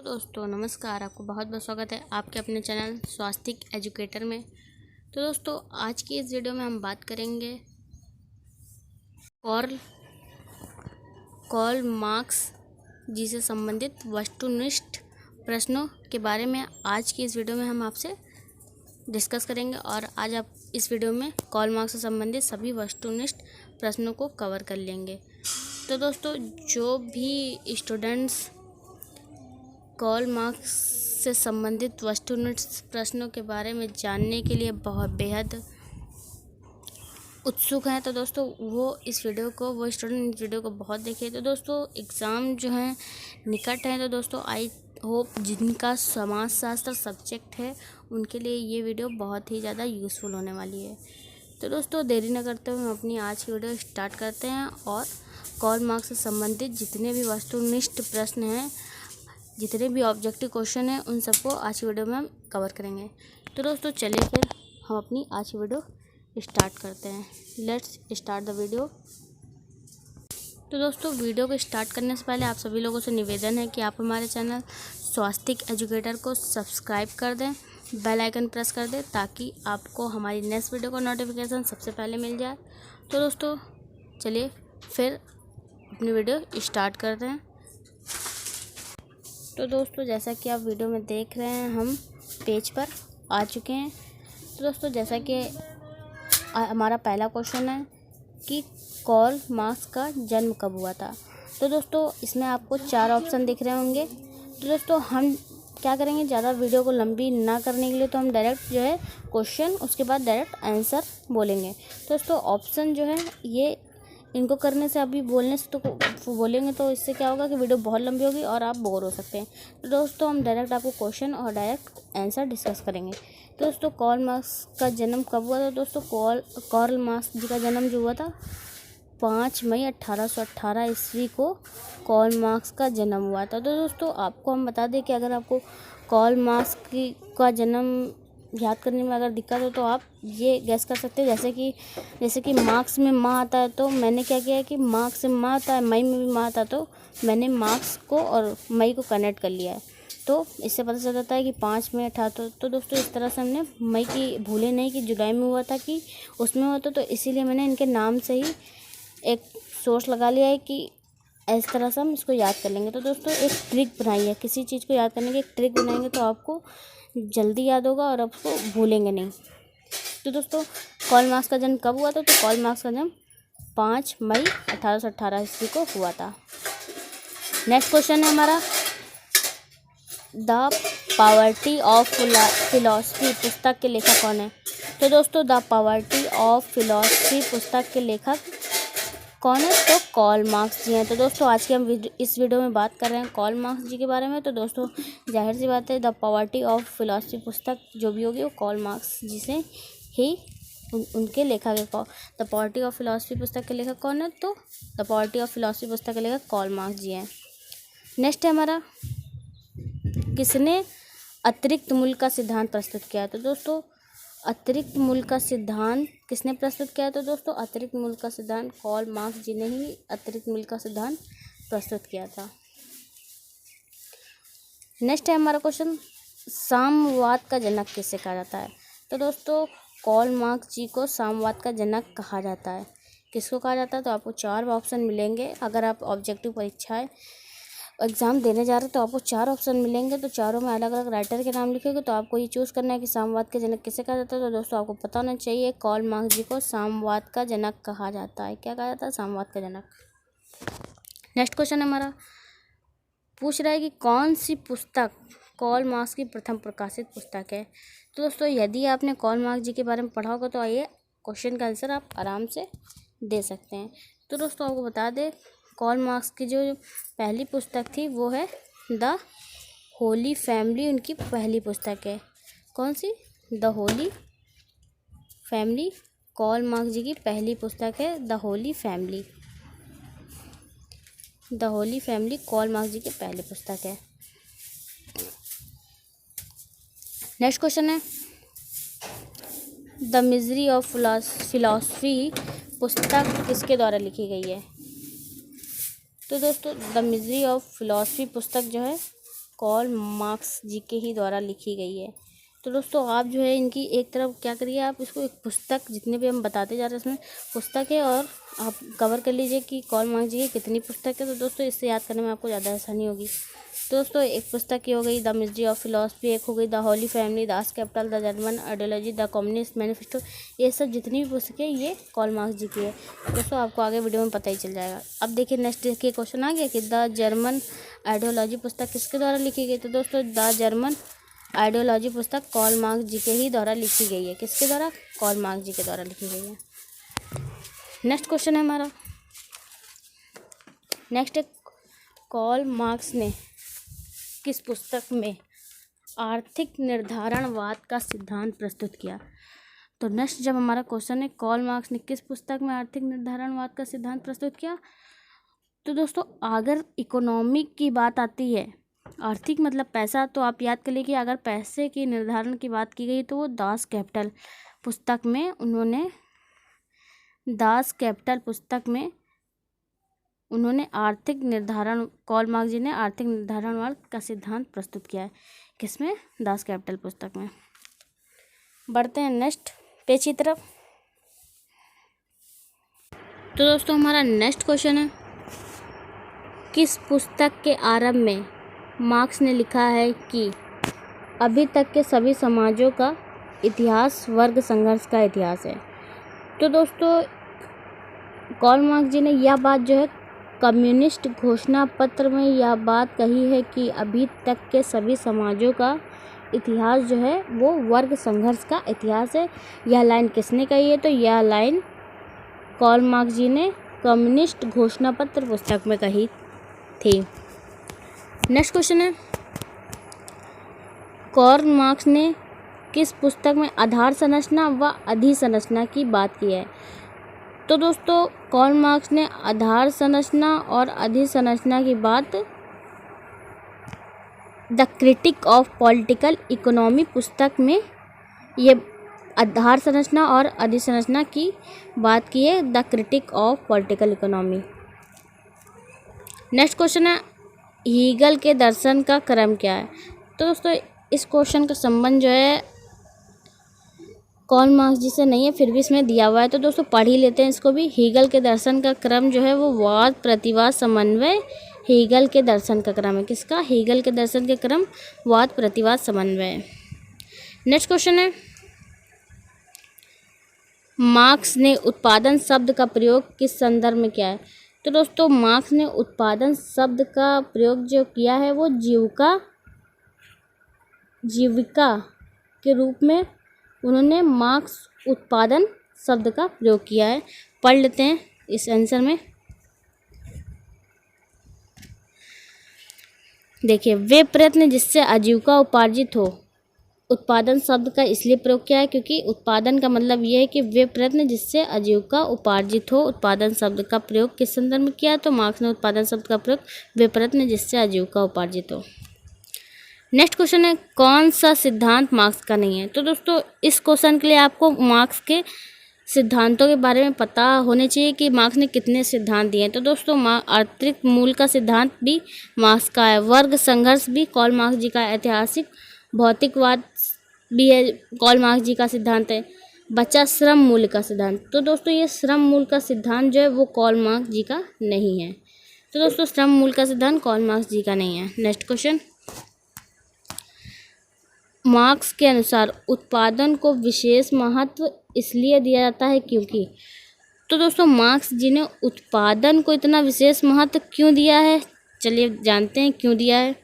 तो दोस्तों नमस्कार, आपको बहुत बहुत स्वागत है आपके अपने चैनल स्वास्तिक एजुकेटर में। तो दोस्तों आज की इस वीडियो में हम बात करेंगे कॉल मार्क्स जिसे संबंधित वस्तुनिष्ठ प्रश्नों के बारे में। आज की इस वीडियो में हम आपसे डिस्कस करेंगे और आज आप इस वीडियो में कॉल मार्क्स से संबंधित सभी वस्तुनिष्ठ प्रश्नों को कवर कर लेंगे। तो दोस्तों जो भी स्टूडेंट्स कॉल मार्क्स से संबंधित वस्तुनिष्ठ प्रश्नों के बारे में जानने के लिए बहुत बेहद उत्सुक हैं, तो दोस्तों वो स्टूडेंट इस वीडियो को बहुत देखें। तो दोस्तों एग्ज़ाम जो है निकट है, तो दोस्तों आई होप जिनका समाजशास्त्र सब्जेक्ट है उनके लिए ये वीडियो बहुत ही ज़्यादा यूज़फुल होने वाली है। तो दोस्तों देरी न करते हुए हम अपनी आज की वीडियो स्टार्ट करते हैं और कॉल मार्क्स से संबंधित जितने भी वस्तुनिष्ठ प्रश्न हैं, जितने भी ऑब्जेक्टिव क्वेश्चन हैं, उन सबको आज की वीडियो में हम कवर करेंगे। तो दोस्तों चलिए फिर हम अपनी आज की वीडियो स्टार्ट करते हैं। Let's start the video. तो दोस्तों वीडियो को स्टार्ट करने से पहले आप सभी लोगों से निवेदन है कि आप हमारे चैनल स्वास्तिक एजुकेटर को सब्सक्राइब कर दें, बेल आइकन प्रेस कर दें ताकि आपको हमारी नेक्स्ट वीडियो का नोटिफिकेशन सबसे पहले मिल जाए। तो दोस्तों चलिए फिर अपनी वीडियो स्टार्ट करते हैं। तो दोस्तों जैसा कि आप वीडियो में देख रहे हैं हम पेज पर आ चुके हैं। तो दोस्तों जैसा कि हमारा पहला क्वेश्चन है कि कॉल मार्क्स का जन्म कब हुआ था। तो दोस्तों इसमें आपको 4 ऑप्शन दिख रहे होंगे। तो दोस्तों हम क्या करेंगे, ज़्यादा वीडियो को लंबी ना करने के लिए तो हम डायरेक्ट जो है क्वेश्चन उसके बाद डायरेक्ट आंसर बोलेंगे। तो दोस्तों ऑप्शन जो है ये इनको करने से अभी बोलने से तो बोलेंगे तो इससे क्या होगा कि वीडियो बहुत लंबी होगी और आप बोर हो सकते हैं। तो दोस्तों हम डायरेक्ट आपको क्वेश्चन और डायरेक्ट आंसर डिस्कस करेंगे। तो दोस्तों कॉल मार्क्स का जन्म कब हुआ था। दोस्तों कार्ल मार्क्स जी का जन्म जो हुआ था 5 मई 1818 ईस्वी को कॉल मार्क्स का जन्म हुआ था। तो दोस्तों आपको हम बता दें कि अगर आपको कॉल मार्क्स का जन्म याद करने में अगर दिक्कत हो तो आप ये गैस कर सकते हैं, जैसे कि मार्क्स में माँ आता है तो मैंने क्या किया है कि मार्क्स में माँ आता है, मई में भी माँ आता है, तो मैंने मार्क्स को और मई को कनेक्ट कर लिया है। तो इससे पता चल जाता है कि 5 मई 18। तो दोस्तों इस तरह से हमने मई की भूले नहीं कि जुलाई में हुआ था कि उसमें हुआ था, तो इसीलिए मैंने इनके नाम से ही एक सोर्स लगा लिया है कि इस तरह से हम इसको याद कर लेंगे। तो दोस्तों एक ट्रिक बनाई है, किसी चीज़ को याद करने की एक ट्रिक बनाएंगे तो आपको जल्दी याद होगा और आपको भूलेंगे नहीं। तो दोस्तों कॉल मार्क्स का जन्म कब हुआ था। तो कॉल मार्क्स का जन्म 5 मई 1818 ईस्वी को हुआ था। नेक्स्ट क्वेश्चन है हमारा, द पॉवर्टी ऑफ फिलॉसफी पुस्तक के लेखक कौन है। तो दोस्तों द पॉवर्टी ऑफ फिलॉसफी पुस्तक के लेखक कौन है। तो कॉल मार्क्स जी हैं। तो दोस्तों आज की हम इस वीडियो में बात कर रहे हैं कॉल मार्क्स जी के बारे में। तो दोस्तों जाहिर सी बात है द पॉवर्टी ऑफ फिलॉसफी पुस्तक जो भी होगी वो कॉल मार्क्स जी से ही उनके लेखक है। द पॉवर्टी ऑफ फिलॉसफी पुस्तक के लेखक कौन है। तो द पॉवर्टी ऑफ फिलॉसफी पुस्तक के लेखक कॉल मार्क्स जी हैं। नेक्स्ट है हमारा, किसने अतिरिक्त मूल्य का सिद्धांत प्रस्तुत किया। तो दोस्तों अतिरिक्त मूल्य का सिद्धांत किसने प्रस्तुत किया। तो दोस्तों अतिरिक्त मूल्य का सिद्धांत कॉल मार्क्स जी ने ही अतिरिक्त मूल्य का सिद्धांत प्रस्तुत किया था। नेक्स्ट है हमारा क्वेश्चन, साम्यवाद का जनक किसे कहा जाता है। तो दोस्तों कॉल मार्क्स जी को साम्यवाद का जनक कहा जाता है। किसको कहा जाता है। तो आपको 4 ऑप्शन मिलेंगे। अगर आप ऑब्जेक्टिव परीक्षाएं एग्ज़ाम देने जा रहे हैं तो आपको 4 ऑप्शन मिलेंगे। तो चारों में अलग अलग राइटर के नाम लिखेंगे। तो आपको ये चूज़ करना है कि साम्यवाद के जनक किसे कहा जाता है। तो दोस्तों आपको पता होना चाहिए कॉल मार्क्स जी को साम्यवाद का जनक कहा जाता है। क्या कहा जाता है, साम्यवाद का जनक। नेक्स्ट क्वेश्चन हमारा पूछ रहा है कि कौन सी पुस्तक कॉल मार्क्स की प्रथम प्रकाशित पुस्तक है। तो दोस्तों यदि आपने कॉल मार्क्स जी के बारे में पढ़ा होगा तो आइए क्वेश्चन का आंसर आप आराम से दे सकते हैं। तो दोस्तों आपको बता दें कॉल मार्क्स की जो पहली पुस्तक थी वो है द होली फैमिली। उनकी पहली पुस्तक है। कौन सी, the holy family. Karl Marx ji की पहली पुस्तक है the holy family. The holy family Karl Marx ji की पहली पुस्तक है। नेक्स्ट क्वेश्चन है, द मिजरी ऑफ फिलॉसफी पुस्तक किसके द्वारा लिखी गई है। तो दोस्तों द मिजरी ऑफ फिलॉसफी पुस्तक जो है कॉल मार्क्स जी के ही द्वारा लिखी गई है। तो दोस्तों आप जो है इनकी एक तरफ क्या करिए, आप इसको एक पुस्तक, जितने भी हम बताते जा रहे हैं इसमें पुस्तक है, और आप कवर कर लीजिए कि कॉल मार्क्स जी की कितनी पुस्तक है। तो दोस्तों इससे याद करने में आपको ज़्यादा आसानी होगी। तो दोस्तों एक पुस्तक की हो गई द मिस्ट्री ऑफ फिलॉसफी, एक हो गई the holy family, Das Kapital, the German ideology, the communist manifesto. ये सब जितनी भी पुस्तकें ये कॉल मार्क्स जी की है। दोस्तों आपको आगे वीडियो में पता ही चल जाएगा। अब देखिए नेक्स्ट देखिए क्वेश्चन आ गया कि द जर्मन आइडियोलॉजी पुस्तक किसके द्वारा लिखी गई। तो दोस्तों द जर्मन आइडियोलॉजी पुस्तक कॉल मार्क्स जी के ही द्वारा लिखी गई है। किसके द्वारा? कॉल मार्क्स जी के द्वारा लिखी गई है। नेक्स्ट क्वेश्चन है हमारा, नेक्स्ट है कॉल मार्क्स ने किस पुस्तक में आर्थिक निर्धारणवाद का सिद्धांत प्रस्तुत किया। तो नेक्स्ट जब हमारा क्वेश्चन है कॉल मार्क्स ने किस पुस्तक में आर्थिक निर्धारणवाद का सिद्धांत प्रस्तुत किया। तो दोस्तों अगर इकोनॉमिक की बात आती है, आर्थिक मतलब पैसा, तो आप याद कर लीजिए कि अगर पैसे की निर्धारण की बात की गई तो वो दास कैपिटल पुस्तक में उन्होंने आर्थिक निर्धारण, कॉल मार्क्स जी ने आर्थिक निर्धारणवाद का सिद्धांत प्रस्तुत किया है। किसमें? दास कैपिटल पुस्तक में। बढ़ते हैं नेक्स्ट पेज की तरफ। तो दोस्तों हमारा नेक्स्ट क्वेश्चन है, किस पुस्तक के आरंभ में मार्क्स ने लिखा है कि अभी तक के सभी समाजों का इतिहास वर्ग संघर्ष का इतिहास है। तो दोस्तों कॉल मार्क्स जी ने यह बात जो है कम्युनिस्ट घोषणा पत्र में यह बात कही है कि अभी तक के सभी समाजों का इतिहास जो है वो वर्ग संघर्ष का इतिहास है। यह लाइन किसने कही है? तो यह लाइन कॉल मार्क्स जी ने कम्युनिस्ट घोषणा पत्र पुस्तक में कही थी। नेक्स्ट क्वेश्चन है, कॉल मार्क्स ने किस पुस्तक में आधार संरचना व अधिसंरचना की बात की है। तो दोस्तों कॉल मार्क्स ने आधार संरचना और अधिसंरचना की बात the critique of political economy पुस्तक में ये आधार संरचना और अधिसंरचना की बात की है, the critique of political economy. Next question है, हीगल के दर्शन का क्रम क्या है। तो दोस्तों इस क्वेश्चन का संबंध जो है कॉल मार्क्स जी से नहीं है, फिर भी इसमें दिया हुआ है, तो दोस्तों पढ़ ही लेते हैं इसको भी। हीगल के दर्शन का क्रम जो है वो वाद प्रतिवाद समन्वय हीगल के दर्शन का क्रम है। किसका? हीगल के दर्शन के क्रम वाद प्रतिवाद समन्वय। नेक्स्ट क्वेश्चन है, मार्क्स ने उत्पादन शब्द का प्रयोग किस संदर्भ में किया है। तो दोस्तों मार्क्स ने उत्पादन शब्द का प्रयोग जो किया है वो जीविका के रूप में उन्होंने मार्क्स उत्पादन शब्द का प्रयोग किया है। पढ़ लेते हैं इस आंसर में। देखिए, वे प्रयत्न जिससे आजीविका उपार्जित हो, उत्पादन शब्द का इसलिए प्रयोग किया है क्योंकि उत्पादन का मतलब ये है कि वे प्रयत्न जिससे आजीविका उपार्जित हो। उत्पादन शब्द का प्रयोग किस संदर्भ में किया? तो मार्क्स ने उत्पादन शब्द का प्रयोग वे प्रयत्न जिससे आजीविका उपार्जित हो। नेक्स्ट क्वेश्चन है, कौन सा सिद्धांत मार्क्स का नहीं है। तो दोस्तों इस क्वेश्चन के लिए आपको मार्क्स के सिद्धांतों के बारे में पता होने चाहिए कि मार्क्स ने कितने सिद्धांत दिए हैं। तो दोस्तों आर्थिक मूल का सिद्धांत भी मार्क्स का है, वर्ग संघर्ष भी कॉल मार्क्स जी का, ऐतिहासिक भौतिकवाद भी है कॉल मार्क्स जी का सिद्धांत है, बचा श्रम मूल्य का सिद्धांत। तो दोस्तों ये श्रम मूल्य का सिद्धांत जो है वो कॉल मार्क्स जी का नहीं है। तो दोस्तों श्रम मूल्य का सिद्धांत कॉल मार्क्स जी का नहीं है। नेक्स्ट क्वेश्चन, मार्क्स के अनुसार उत्पादन को विशेष महत्व इसलिए दिया जाता है क्योंकि। तो दोस्तों मार्क्स जी ने उत्पादन को इतना विशेष महत्व क्यों दिया है, चलिए जानते हैं क्यों दिया है।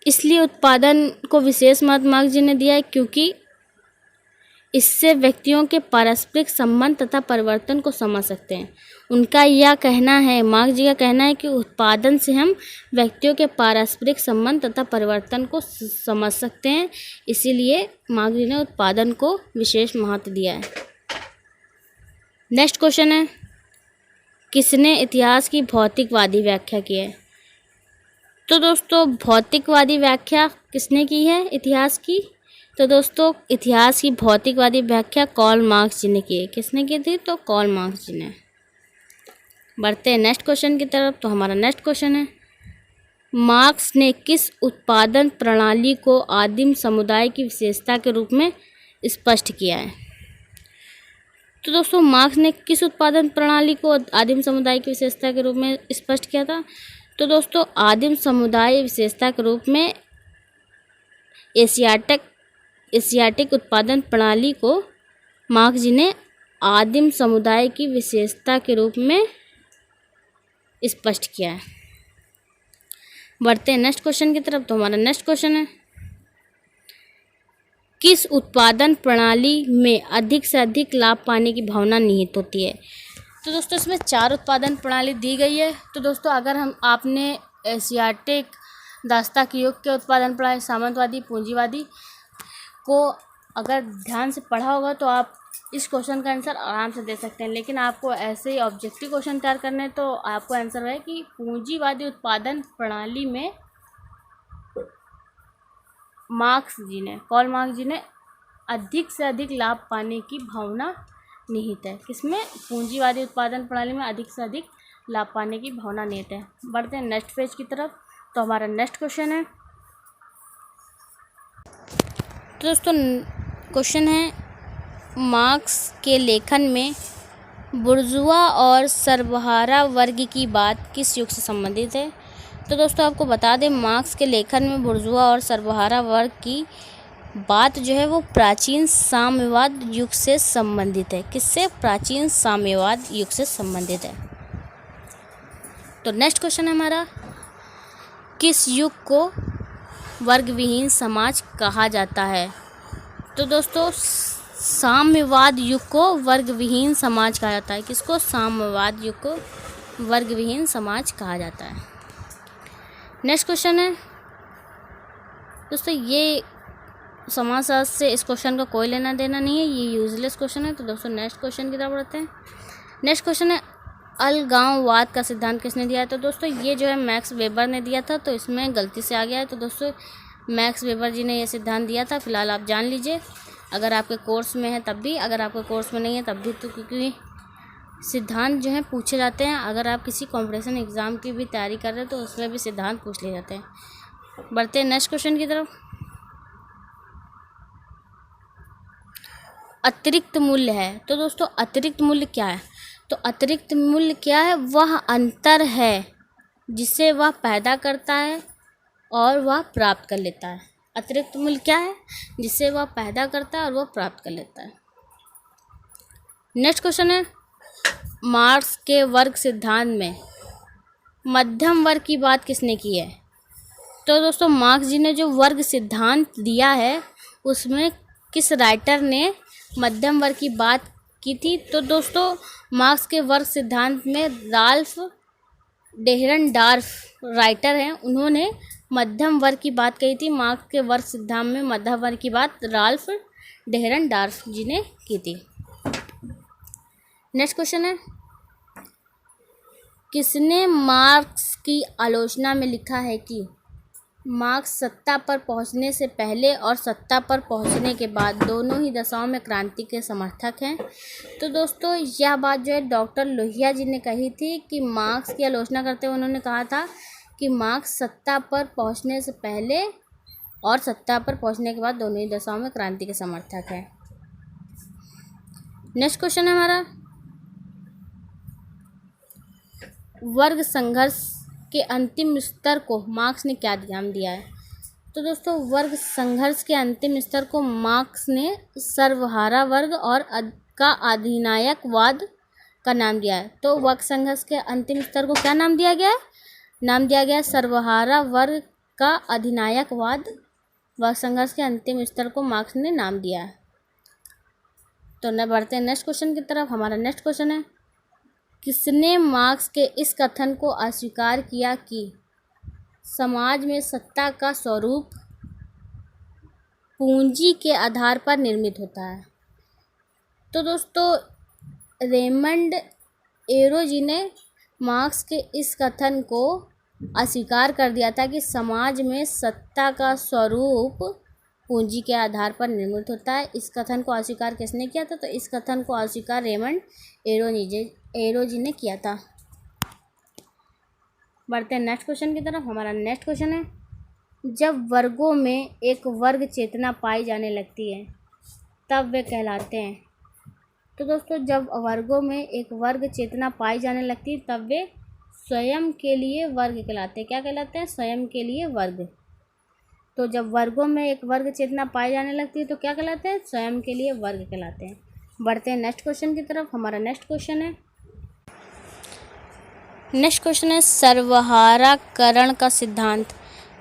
इसलिए उत्पादन को विशेष महत्व मार्क्स जी ने दिया है क्योंकि इससे व्यक्तियों के पारस्परिक संबंध तथा परिवर्तन को समझ सकते हैं। उनका यह कहना है, मार्क्स जी का कहना है कि उत्पादन से हम व्यक्तियों के पारस्परिक संबंध तथा परिवर्तन को समझ सकते हैं, इसीलिए मार्क्स जी ने उत्पादन को विशेष महत्व दिया है। नेक्स्ट क्वेश्चन है, किसने इतिहास की भौतिकवादी व्याख्या की है। तो दोस्तों भौतिकवादी व्याख्या किसने की है इतिहास की। तो दोस्तों इतिहास की भौतिकवादी व्याख्या कॉल मार्क्स जी ने की है। किसने की थी? तो कॉल मार्क्स जी ने। बढ़ते हैं नेक्स्ट क्वेश्चन की तरफ। तो हमारा नेक्स्ट क्वेश्चन है, मार्क्स ने किस उत्पादन प्रणाली को आदिम समुदाय की विशेषता के रूप में स्पष्ट किया है? तो दोस्तों मार्क्स ने किस उत्पादन प्रणाली को आदिम समुदाय की विशेषता के रूप में स्पष्ट किया था? तो दोस्तों आदिम समुदाय विशेषता के रूप में एशियाटिक उत्पादन प्रणाली को मार्क्स जी ने आदिम समुदाय की विशेषता के रूप में स्पष्ट किया है। बढ़ते हैं नेक्स्ट क्वेश्चन की तरफ। तो हमारा नेक्स्ट क्वेश्चन है, किस उत्पादन प्रणाली में अधिक से अधिक लाभ पाने की भावना निहित होती है? तो दोस्तों इसमें 4 उत्पादन प्रणाली दी गई है। तो दोस्तों अगर आपने एशियाटिक, दास्ताक युग के उत्पादन प्रणाली, सामंतवादी, पूंजीवादी को अगर ध्यान से पढ़ा होगा तो आप इस क्वेश्चन का आंसर आराम से दे सकते हैं। लेकिन आपको ऐसे ही ऑब्जेक्टिव क्वेश्चन तैयार करने हैं तो आपको आंसर है कि पूंजीवादी उत्पादन प्रणाली में कार्ल मार्क्स जी ने अधिक से अधिक लाभ पाने की भावना निहित है। किसमें? पूंजीवादी उत्पादन प्रणाली में अधिक से अधिक लाभ पाने की भावना निहित है। बढ़ते हैं नेक्स्ट पेज की तरफ। तो हमारा नेक्स्ट क्वेश्चन है, तो दोस्तों क्वेश्चन है, मार्क्स के लेखन में बुर्जुआ और सर्वहारा वर्ग की बात किस युग से संबंधित है? तो दोस्तों आपको बता दें, मार्क्स के लेखन में बुर्जुआ और सर्वहारा वर्ग की बात जो है वो प्राचीन साम्यवाद युग से संबंधित है। किससे? प्राचीन साम्यवाद युग से संबंधित है। तो नेक्स्ट क्वेश्चन है हमारा, किस युग को वर्ग विहीन समाज कहा जाता है? तो दोस्तों साम्यवाद युग को वर्ग विहीन समाज कहा जाता है। किसको? साम्यवाद युग को वर्ग विहीन समाज कहा जाता है। नेक्स्ट क्वेश्चन है दोस्तों, ये समाजशास्त्र से इस क्वेश्चन का कोई लेना देना नहीं है, ये यूजलेस क्वेश्चन है। तो दोस्तों नेक्स्ट क्वेश्चन की तरफ बढ़ते हैं। नेक्स्ट क्वेश्चन है, अलगाववाद का सिद्धांत किसने दिया है? तो दोस्तों ये जो है मैक्स वेबर ने दिया था, तो इसमें गलती से आ गया है। तो दोस्तों मैक्स वेबर जी ने ये सिद्धांत दिया था। फिलहाल आप जान लीजिए, अगर आपके कोर्स में है तब भी, अगर आपके कोर्स में नहीं है तब भी, तो क्योंकि सिद्धांत जो है पूछे जाते हैं। अगर आप किसी कॉम्पिटिशन एग्ज़ाम की भी तैयारी कर रहे हैं तो उसमें भी सिद्धांत पूछ लिए जाते हैं। बढ़ते हैं नेक्स्ट क्वेश्चन की तरफ। अतिरिक्त मूल्य है। तो दोस्तों अतिरिक्त मूल्य क्या है? तो अतिरिक्त मूल्य क्या है? वह अंतर है जिसे वह पैदा करता है और वह प्राप्त कर लेता है। अतिरिक्त मूल्य क्या है? जिसे वह पैदा करता है और वह प्राप्त कर लेता है। नेक्स्ट क्वेश्चन है, मार्क्स के वर्ग सिद्धांत में मध्यम वर्ग की बात किसने की है? तो दोस्तों मार्क्स जी ने जो वर्ग सिद्धांत दिया है उसमें किस राइटर ने मध्यम वर्ग की बात की थी? तो दोस्तों मार्क्स के वर्ग सिद्धांत में राल्फ डेहरनडॉर्फ राइटर हैं, उन्होंने मध्यम वर्ग की बात कही थी। मार्क्स के वर्ग सिद्धांत में मध्यम वर्ग की बात राल्फ डेहरनडॉर्फ जी ने की थी। नेक्स्ट क्वेश्चन है, किसने मार्क्स की आलोचना में लिखा है कि मार्क्स सत्ता पर पहुंचने से पहले और सत्ता पर पहुंचने के बाद दोनों ही दशाओं में क्रांति के समर्थक हैं? तो दोस्तों यह बात जो है डॉक्टर लोहिया जी ने कही थी कि मार्क्स की आलोचना करते हुए उन्होंने कहा था कि मार्क्स सत्ता पर पहुंचने से पहले और सत्ता पर पहुंचने के बाद दोनों ही दशाओं में क्रांति के समर्थक हैं। नेक्स्ट क्वेश्चन है हमारा, वर्ग संघर्ष के अंतिम स्तर को मार्क्स ने क्या नाम दिया है? तो दोस्तों वर्ग संघर्ष के अंतिम स्तर को मार्क्स ने सर्वहारा वर्ग और का अधिनायकवाद का नाम दिया है। तो वर्ग संघर्ष के अंतिम स्तर को क्या नाम दिया गया है? नाम दिया गया सर्वहारा वर्ग का अधिनायकवाद। वर्ग संघर्ष के अंतिम स्तर को मार्क्स ने नाम दिया है। तो न बढ़ते हैं नेक्स्ट क्वेश्चन की तरफ। हमारा नेक्स्ट क्वेश्चन है, किसने मार्क्स के इस कथन को अस्वीकार किया कि समाज में सत्ता का स्वरूप पूंजी के आधार पर निर्मित होता है? तो दोस्तों रेमंड एरो जी ने मार्क्स के इस कथन को अस्वीकार कर दिया था कि समाज में सत्ता का स्वरूप पूंजी के आधार पर निर्मित होता है। इस कथन को अस्वीकार किसने किया था? तो इस कथन को अस्वीकार रेमंड एरो जी ने किया था। बढ़ते हैं नेक्स्ट क्वेश्चन की तरफ। हमारा नेक्स्ट क्वेश्चन है, जब वर्गों में एक वर्ग चेतना पाई जाने लगती है तब वे कहलाते हैं। तो दोस्तों, जब वर्गों में एक वर्ग चेतना पाई जाने लगती है तब वे स्वयं के लिए वर्ग कहलाते हैं। क्या कहलाते हैं? स्वयं के लिए वर्ग। तो जब वर्गों में एक वर्ग चेतना पाई जाने लगती है तो क्या कहलाते हैं? स्वयं के लिए वर्ग कहलाते हैं। बढ़ते हैं नेक्स्ट क्वेश्चन की तरफ। हमारा नेक्स्ट क्वेश्चन है सर्वहाराकरण का सिद्धांत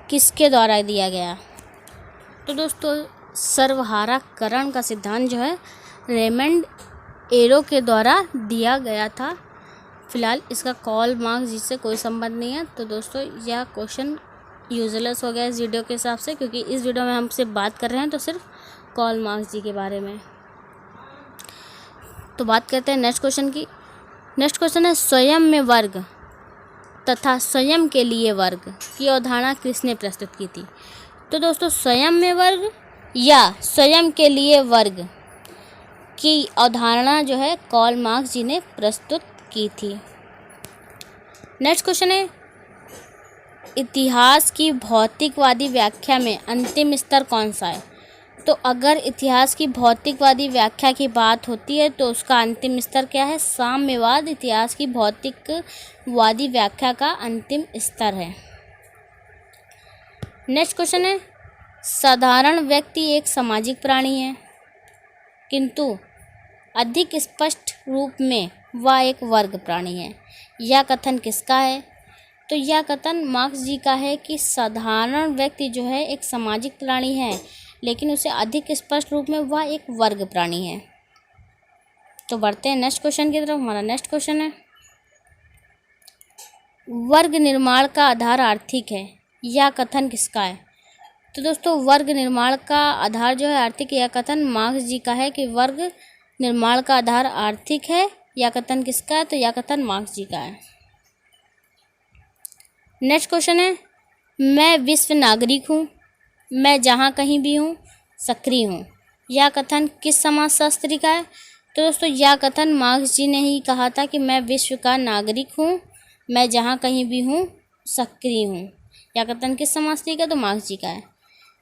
किसके द्वारा दिया गया? तो दोस्तों, सर्वहाराकरण का सिद्धांत जो है रेमंड एरो के द्वारा दिया गया था। फिलहाल इसका कार्ल मार्क्स जी से कोई संबंध नहीं है। तो दोस्तों, यह क्वेश्चन यूजलेस हो गया इस वीडियो के हिसाब से, क्योंकि इस वीडियो में हम सिर्फ बात कर रहे हैं तो सिर्फ कार्ल मार्क्स जी के बारे में। तो बात करते हैं नेक्स्ट क्वेश्चन की। नेक्स्ट क्वेश्चन है, स्वयं में वर्ग तथा स्वयं के लिए वर्ग की अवधारणा किसने प्रस्तुत की थी? तो दोस्तों, स्वयं में वर्ग या स्वयं के लिए वर्ग की अवधारणा जो है कार्ल मार्क्स जी ने प्रस्तुत की थी। नेक्स्ट क्वेश्चन है, इतिहास की भौतिकवादी व्याख्या में अंतिम स्तर कौन सा है? तो अगर इतिहास की भौतिकवादी व्याख्या की बात होती है तो उसका अंतिम स्तर क्या है? साम्यवाद इतिहास की भौतिकवादी व्याख्या का अंतिम स्तर है। नेक्स्ट क्वेश्चन है, साधारण व्यक्ति एक सामाजिक प्राणी है किंतु अधिक स्पष्ट रूप में वह एक वर्ग प्राणी है। यह कथन किसका है? तो यह कथन मार्क्स जी का है कि साधारण व्यक्ति जो है एक सामाजिक प्राणी है, लेकिन उसे अधिक स्पष्ट रूप में वह एक वर्ग प्राणी है। तो बढ़ते हैं नेक्स्ट क्वेश्चन की तरफ। हमारा नेक्स्ट क्वेश्चन है, वर्ग निर्माण का आधार आर्थिक है, यह कथन किसका है? तो दोस्तों, वर्ग निर्माण का आधार जो है आर्थिक, यह कथन मार्क्स जी का है कि वर्ग निर्माण का आधार आर्थिक है। यह कथन किसका है? तो यह कथन मार्क्स जी का है। नेक्स्ट क्वेश्चन है, मैं विश्व नागरिक हूँ, मैं जहाँ कहीं भी हूँ सक्रिय हूँ, यह कथन किस समाजशास्त्री का है? तो दोस्तों, यह कथन मार्क्स जी ने ही कहा था कि मैं विश्व का नागरिक हूँ, मैं जहाँ कहीं भी हूँ सक्रिय हूँ। यह कथन किस समाजशास्त्री का? तो मार्क्स जी का है।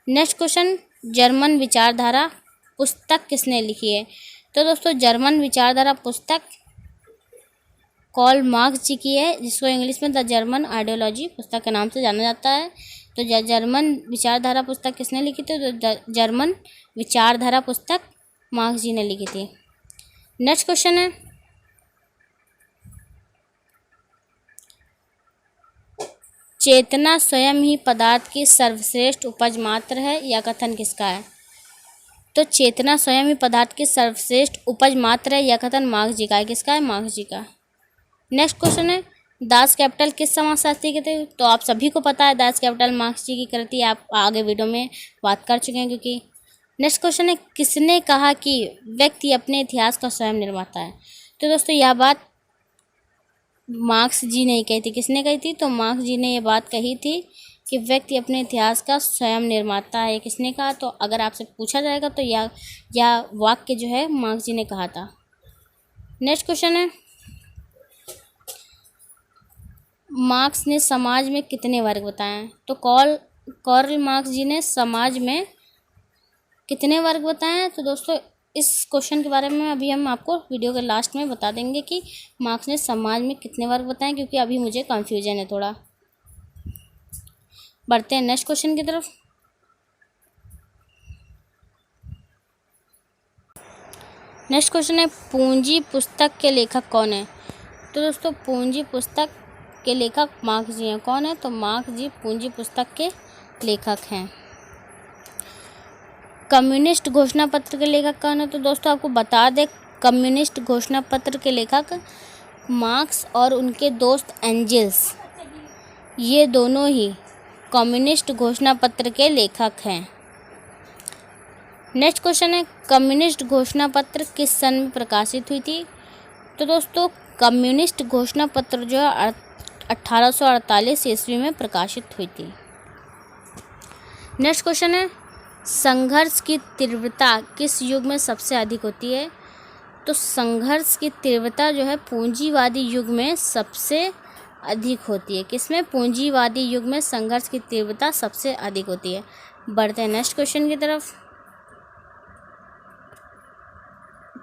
नेक्स्ट क्वेश्चन, जर्मन विचारधारा पुस्तक किसने लिखी है? तो दोस्तों, जर्मन विचारधारा पुस्तक कार्ल मार्क्स जी की है, जिसको इंग्लिश में द जर्मन आइडियोलॉजी पुस्तक के नाम से जाना जाता है। तो जर्मन विचारधारा पुस्तक किसने लिखी थी? तो जर्मन विचारधारा पुस्तक मार्क्स जी ने लिखी थी। नेक्स्ट क्वेश्चन है, चेतना स्वयं ही पदार्थ की सर्वश्रेष्ठ उपज मात्र है, यह कथन किसका है? तो चेतना स्वयं ही पदार्थ की सर्वश्रेष्ठ उपज मात्र है, यह कथन मार्क्स जी का है। किसका है? मार्क्स जी का। नेक्स्ट क्वेश्चन है, दास कैपिटल किस समाजशास्त्री के थे? तो आप सभी को पता है दास कैपिटल मार्क्स जी की कृति, आप आगे वीडियो में बात कर चुके हैं क्योंकि। नेक्स्ट क्वेश्चन है, किसने कहा कि व्यक्ति अपने इतिहास का स्वयं निर्माता है? तो दोस्तों, यह बात मार्क्स जी ने कही थी। किसने कही थी? तो मार्क्स जी ने यह बात कही थी कि व्यक्ति अपने इतिहास का स्वयं निर्माता है। किसने कहा? तो अगर आपसे पूछा जाएगा तो यह वाक्य जो है मार्क्स जी ने कहा था। नेक्स्ट क्वेश्चन है, मार्क्स ने समाज में कितने वर्ग बताए हैं? तो कार्ल मार्क्स जी ने समाज में कितने वर्ग बताए हैं? तो दोस्तों, इस क्वेश्चन के बारे में अभी हम आपको वीडियो के लास्ट में बता देंगे कि मार्क्स ने समाज में कितने वर्ग बताए, क्योंकि अभी मुझे कंफ्यूजन है थोड़ा। बढ़ते हैं नेक्स्ट क्वेश्चन की तरफ। नेक्स्ट क्वेश्चन है, पूंजी पुस्तक के लेखक कौन है? तो दोस्तों, पूंजी पुस्तक के लेखक मार्क्स जी हैं। कौन है? तो मार्क्स जी पूंजी पुस्तक के लेखक हैं। कम्युनिस्ट घोषणा पत्र के लेखक कौन है? तो दोस्तों, आपको बता दें, कम्युनिस्ट घोषणा पत्र के लेखक मार्क्स और उनके दोस्त एंजेल्स, ये दोनों ही कम्युनिस्ट घोषणा पत्र के लेखक हैं। नेक्स्ट क्वेश्चन है, कम्युनिस्ट घोषणा पत्र किस सन में प्रकाशित हुई थी? तो दोस्तों, कम्युनिस्ट घोषणा पत्र जो है 1848 ईस्वी में प्रकाशित हुई थी। नेक्स्ट क्वेश्चन है, संघर्ष की तीव्रता किस युग में सबसे अधिक होती है? तो संघर्ष की तीव्रता जो है पूंजीवादी युग में सबसे अधिक होती है? किसमें? पूंजीवादी युग में संघर्ष की तीव्रता सबसे अधिक होती है। बढ़ते हैं नेक्स्ट क्वेश्चन की तरफ।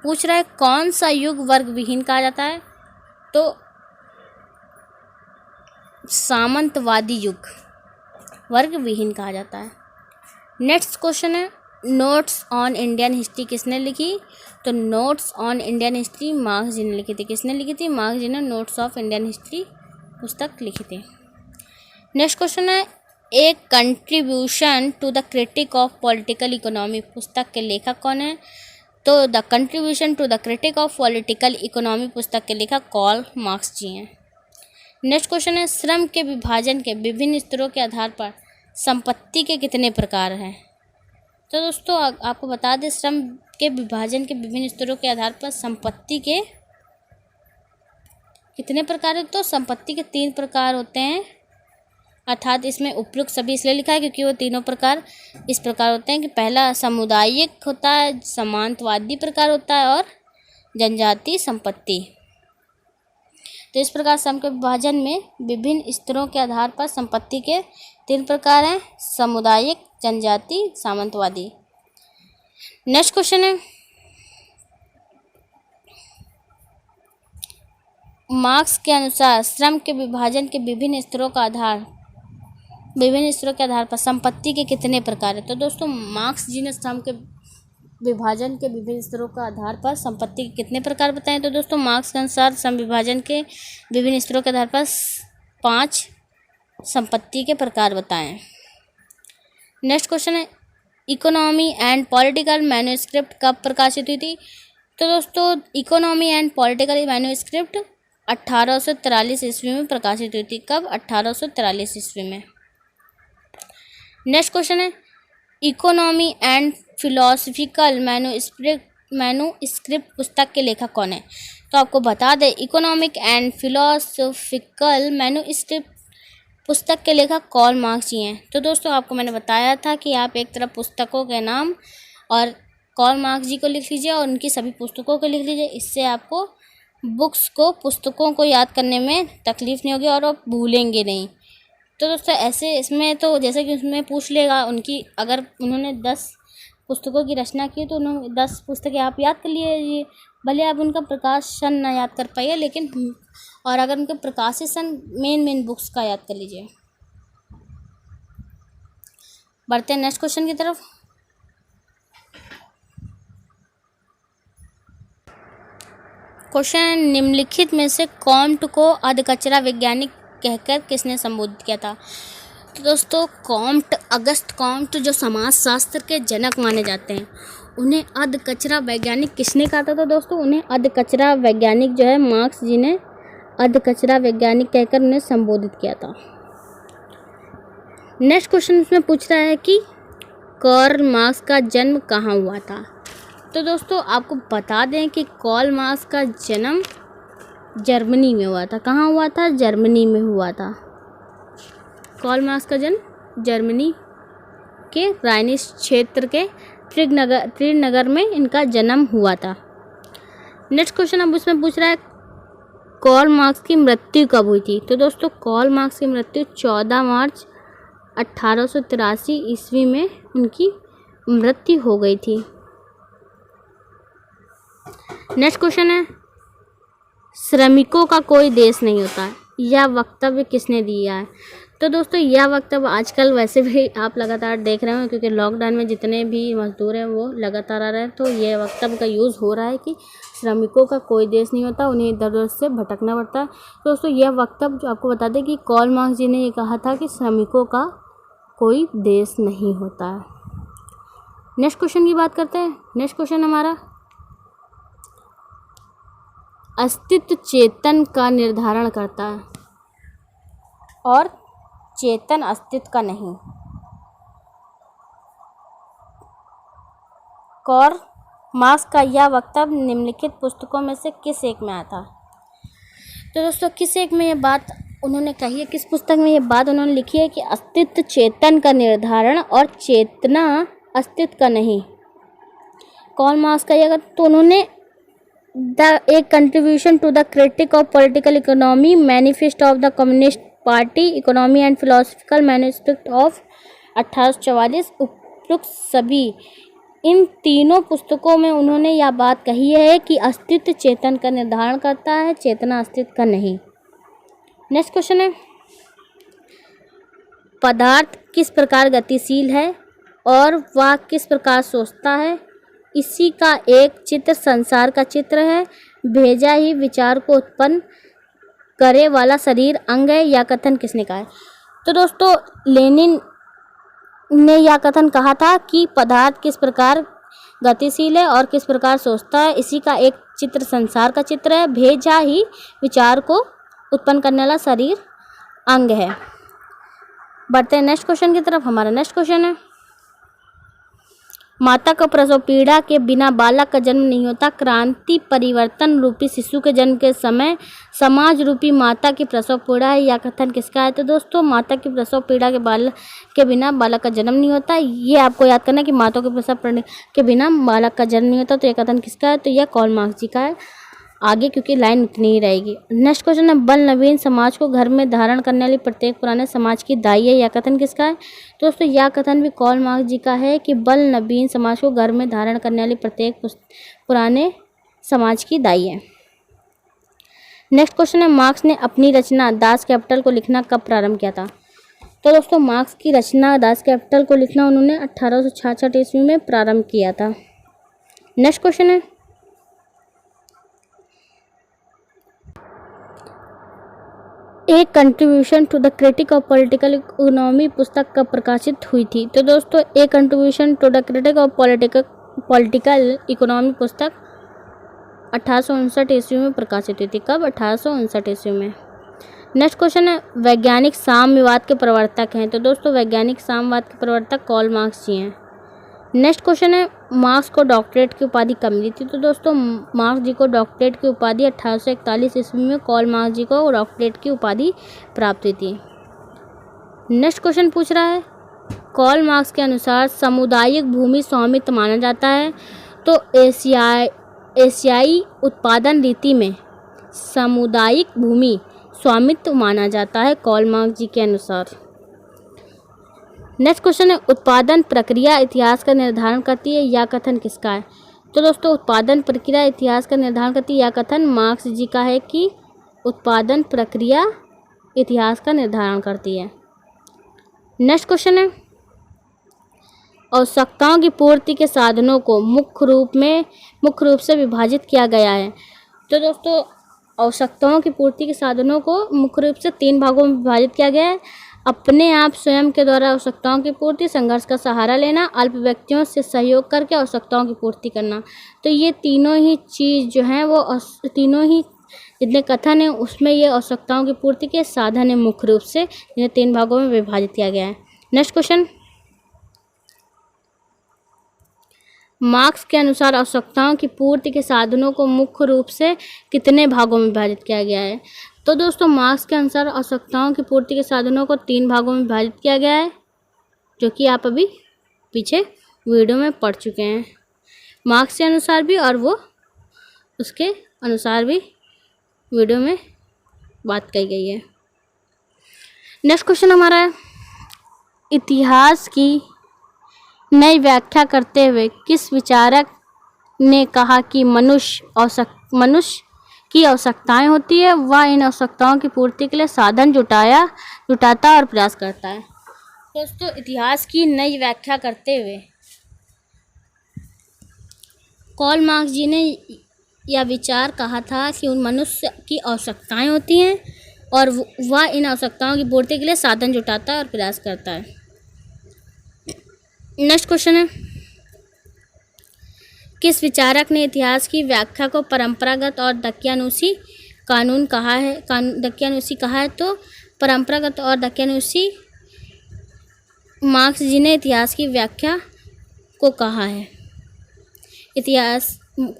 पूछ रहा है कौन सा युग वर्ग विहीन कहा जाता है? तो सामंतवादी युग वर्ग विहीन कहा जाता है। नेक्स्ट क्वेश्चन है नोट्स ऑन इंडियन हिस्ट्री किसने लिखी? तो notes on Indian history Marx ji ने लिखी थी। किसने लिखी थी? मार्क्स जी ने नोट्स ऑफ इंडियन हिस्ट्री पुस्तक लिखी थी। नेक्स्ट क्वेश्चन है a contribution to the critique of political economy पुस्तक के लेखक कौन है? तो the contribution to the critique of political economy पुस्तक के लेखक कार्ल मार्क्स जी हैं। नेक्स्ट क्वेश्चन है श्रम के विभाजन के विभिन्न स्तरों के आधार पर संपत्ति के कितने प्रकार हैं? तो दोस्तों आपको बता दें श्रम के विभाजन के विभिन्न स्तरों के आधार पर संपत्ति के कितने प्रकार हैं? तो संपत्ति के 3 प्रकार होते हैं, अर्थात इसमें उपयुक्त सभी इसलिए लिखा है क्योंकि वो तीनों प्रकार इस प्रकार होते हैं कि पहला सामुदायिक होता है, सामंतवादी प्रकार होता है और जनजातीय संपत्ति। तो इस प्रकार श्रम के विभाजन में विभिन्न स्तरों के आधार पर संपत्ति के 3 प्रकार हैं, सामुदायिक, जनजातीय, सामंतवादी। नेक्स्ट क्वेश्चन है मार्क्स के अनुसार श्रम के विभाजन के विभिन्न स्तरों के आधार पर संपत्ति के कितने प्रकार हैं? तो दोस्तों मार्क्स जी ने श्रम के विभाजन के विभिन्न स्तरों के आधार पर संपत्ति के कितने प्रकार बताएं? तो दोस्तों मार्क्स के अनुसार श्रम विभाजन के विभिन्न स्तरों के आधार पर 5 संपत्ति के प्रकार बताएं। नेक्स्ट क्वेश्चन है इकोनॉमी एंड पॉलिटिकल मैन्युस्क्रिप्ट कब प्रकाशित हुई थी? तो दोस्तों इकोनॉमी एंड पॉलिटिकल मैन्युस्क्रिप्ट 1843 ईस्वी में प्रकाशित हुई थी। कब? 1843 ईस्वी में। नेक्स्ट क्वेश्चन है इकोनॉमी एंड फिलोसफिकल मैन्युस्क्रिप्ट पुस्तक के लेखक कौन है? तो आपको बता दें इकोनॉमिक एंड फिलोसफिकल मैन्युस्क्रिप्ट पुस्तक के लेखक कार्ल मार्क्स जी हैं। तो दोस्तों आपको मैंने बताया था कि आप एक तरफ पुस्तकों के नाम और कार्ल मार्क्स जी को लिख लीजिए और उनकी सभी पुस्तकों को लिख लीजिए। इससे आपको पुस्तकों को याद करने में तकलीफ़ नहीं होगी और आप भूलेंगे नहीं। तो दोस्तों ऐसे इसमें तो जैसे कि उसमें पूछ लेगा उनकी, अगर उन्होंने 10 पुस्तकों की रचना की तो उन्होंने 10 पुस्तकें आप याद कर लीजिए, भले आप उनका प्रकाशन ना याद कर पाइए लेकिन, और अगर उनके प्रकाशित सन मेन बुक्स का याद कर लीजिए। बढ़ते हैं नेक्स्ट क्वेश्चन की तरफ। क्वेश्चन निम्नलिखित में से कॉम्ट को अधकचरा वैज्ञानिक कहकर किसने संबोधित किया था? तो दोस्तों अगस्त कॉम्ट जो समाजशास्त्र के जनक माने जाते हैं, उन्हें अधकचरा वैज्ञानिक किसने कहा था? तो दोस्तों उन्हें अधकचरा वैज्ञानिक जो है मार्क्स जी ने अधकचरा वैज्ञानिक कहकर उन्हें संबोधित किया था। नेक्स्ट क्वेश्चन इसमें पूछ रहा है कि कार्ल मार्क्स का जन्म कहाँ हुआ था? तो दोस्तों आपको बता दें कि कार्ल मार्क्स का जन्म जर्मनी में हुआ था। कहाँ हुआ था? जर्मनी में हुआ था। कार्ल मार्क्स का जन्म जर्मनी के राइनिश क्षेत्र के त्रिनगर में इनका जन्म हुआ था। नेक्स्ट क्वेश्चन अब उसमें पूछ रहा है कार्ल मार्क्स की मृत्यु कब हुई थी? तो दोस्तों कार्ल मार्क्स की मृत्यु 14 मार्च 1883 ईस्वी में उनकी मृत्यु हो गई थी। नेक्स्ट क्वेश्चन है श्रमिकों का कोई देश नहीं होता, यह वक्तव्य किसने दिया है? तो दोस्तों यह वक्तव्य आजकल वैसे भी आप लगातार देख रहे हो क्योंकि लॉकडाउन में जितने भी मजदूर हैं वो लगातार आ रहे हैं, तो यह वक्तव्य का यूज़ हो रहा है कि श्रमिकों का कोई देश नहीं होता, उन्हें इधर उधर से भटकना पड़ता है। तो दोस्तों यह वक्तव्य जो आपको बता दें कि कार्ल मार्क्स जी ने ये कहा था कि श्रमिकों का कोई देश नहीं होता है। नेक्स्ट क्वेश्चन की बात करते हैं। नेक्स्ट क्वेश्चन हमारा अस्तित्व चेतन का निर्धारण करता है और चेतन अस्तित्व का नहीं। कार्ल मार्क्स का यह वक्तव्य निम्नलिखित पुस्तकों में से किस एक में आता है? तो दोस्तों किस एक में ये बात उन्होंने कही है, किस पुस्तक में ये बात उन्होंने लिखी है कि अस्तित्व चेतन का निर्धारण और चेतना अस्तित्व का नहीं। कार्ल मार्क्स का ये, तो उन्होंने एक contribution to the critique of political economy, manifesto of the communist party, economy and philosophical manuscript of 1844। उपयुक्त सभी इन तीनों पुस्तकों में उन्होंने यह बात कही है कि अस्तित्व चेतन का निर्धारण करता है, चेतना अस्तित्व का नहीं। नेक्स्ट क्वेश्चन है, पदार्थ किस प्रकार गतिशील है और वह किस प्रकार सोचता है? इसी का एक चित्र संसार का चित्र है। भेजा ही विचार को उत्पन्न करे वाला शरीर अंग है। यह कथन किसने कहा है? तो दोस्तों लेनिन ने यह कथन कहा था कि पदार्थ किस प्रकार गतिशील है और किस प्रकार सोचता है, इसी का एक चित्र संसार का चित्र है। भेजा ही विचार को उत्पन्न करने वाला शरीर अंग है। बढ़ते हैं नेक्स्ट क्वेश्चन की तरफ। हमारा नेक्स्ट क्वेश्चन है, माता का प्रसव पीड़ा के बिना बालक का जन्म नहीं होता। क्रांति परिवर्तन रूपी शिशु के जन्म के समय समाज रूपी माता की प्रसव पीड़ा है। यह कथन किसका है? तो दोस्तों माता की प्रसव पीड़ा के बिना बालक का जन्म नहीं होता। ये आपको याद करना है कि माता की प्रसव पीड़ा के बिना बालक का जन्म नहीं होता। तो यह कथन किसका है? तो यह कार्ल मार्क्स जी का है। आगे क्योंकि लाइन उतनी ही रहेगी। नेक्स्ट क्वेश्चन है, बल नवीन समाज को घर में धारण करने वाली प्रत्येक पुराने समाज की दाई है। यह कथन किसका है? दोस्तों यह कथन भी कार्ल मार्क्स जी का है कि बल नवीन समाज को घर में धारण करने वाली प्रत्येक पुराने समाज की दाई है। नेक्स्ट क्वेश्चन है, मार्क्स ने अपनी रचना दास कैपिटल को लिखना कब प्रारंभ किया था? तो दोस्तों मार्क्स की रचना दास कैपिटल को लिखना उन्होंने 1866 ईस्वी में प्रारंभ किया था। नेक्स्ट क्वेश्चन है, एक contribution to the critique of political economy पुस्तक कब प्रकाशित हुई थी? तो दोस्तों एक contribution to the critique of political economy पुस्तक 1859 ईस्वी में प्रकाशित हुई थी। कब? 1859 ईस्वी में। नेक्स्ट क्वेश्चन है, वैज्ञानिक साम्यवाद के प्रवर्तक हैं। तो दोस्तों वैज्ञानिक साम्यवाद के प्रवर्तक कार्ल मार्क्स जी हैं। नेक्स्ट क्वेश्चन है, मार्क्स को डॉक्टरेट की उपाधि कब मिली थी? तो दोस्तों मार्क्स जी को डॉक्टरेट की उपाधि 1841 ईस्वी में कार्ल मार्क्स जी को डॉक्टरेट की उपाधि प्राप्त हुई थी। नेक्स्ट क्वेश्चन पूछ रहा है, कार्ल मार्क्स के अनुसार सामुदायिक भूमि स्वामित्व माना जाता है। तो एशियाई उत्पादन रीति में सामुदायिक भूमि स्वामित्व माना जाता है कार्ल मार्क्स जी के अनुसार। नेक्स्ट क्वेश्चन है, उत्पादन प्रक्रिया इतिहास का निर्धारण करती है। यह कथन किसका है? तो दोस्तों उत्पादन प्रक्रिया इतिहास का निर्धारण करती है। यह कथन मार्क्स जी का है कि उत्पादन प्रक्रिया इतिहास का निर्धारण करती है। नेक्स्ट क्वेश्चन है, आवश्यकताओं की पूर्ति के साधनों को मुख्य रूप से विभाजित किया गया है। तो दोस्तों आवश्यकताओं की पूर्ति के साधनों को मुख्य रूप से 3 भागों में विभाजित किया गया है। अपने आप स्वयं के द्वारा आवश्यकताओं की पूर्ति, संघर्ष का सहारा लेना, अल्प व्यक्तियों से सहयोग करके आवश्यकताओं की पूर्ति करना। तो ये तीनों ही चीज़ जो हैं वो तीनों ही जितने कथन हैं उसमें ये आवश्यकताओं की पूर्ति के साधन है मुख्य रूप से, जिन्हें 3 भागों में विभाजित किया गया है। नेक्स्ट क्वेश्चन, मार्क्स के अनुसार आवश्यकताओं की पूर्ति के साधनों को मुख्य रूप से कितने भागों में विभाजित किया गया है? तो दोस्तों मार्क्स के अनुसार आवश्यकताओं की पूर्ति के साधनों को 3 भागों में विभाजित किया गया है, जो कि आप अभी पीछे वीडियो में पढ़ चुके हैं। मार्क्स के अनुसार भी और वो उसके अनुसार भी वीडियो में बात कही गई है। नेक्स्ट क्वेश्चन हमारा है, इतिहास की नई व्याख्या करते हुए किस विचारक ने कहा कि मनुष्य की आवश्यकताएं होती है, वह इन आवश्यकताओं की पूर्ति के लिए साधन जुटाता और प्रयास करता है? दोस्तों इतिहास की नई व्याख्या करते हुए कार्ल मार्क्स जी ने यह विचार कहा था कि उन मनुष्य की आवश्यकताएं होती हैं और वह इन आवश्यकताओं की पूर्ति के लिए साधन जुटाता है और प्रयास करता है। नेक्स्ट क्वेश्चन है, किस विचारक ने इतिहास की व्याख्या को परंपरागत और दक्यानुसी कहा है? तो परंपरागत और दक्यानुसी मार्क्स जी ने इतिहास की व्याख्या को कहा है।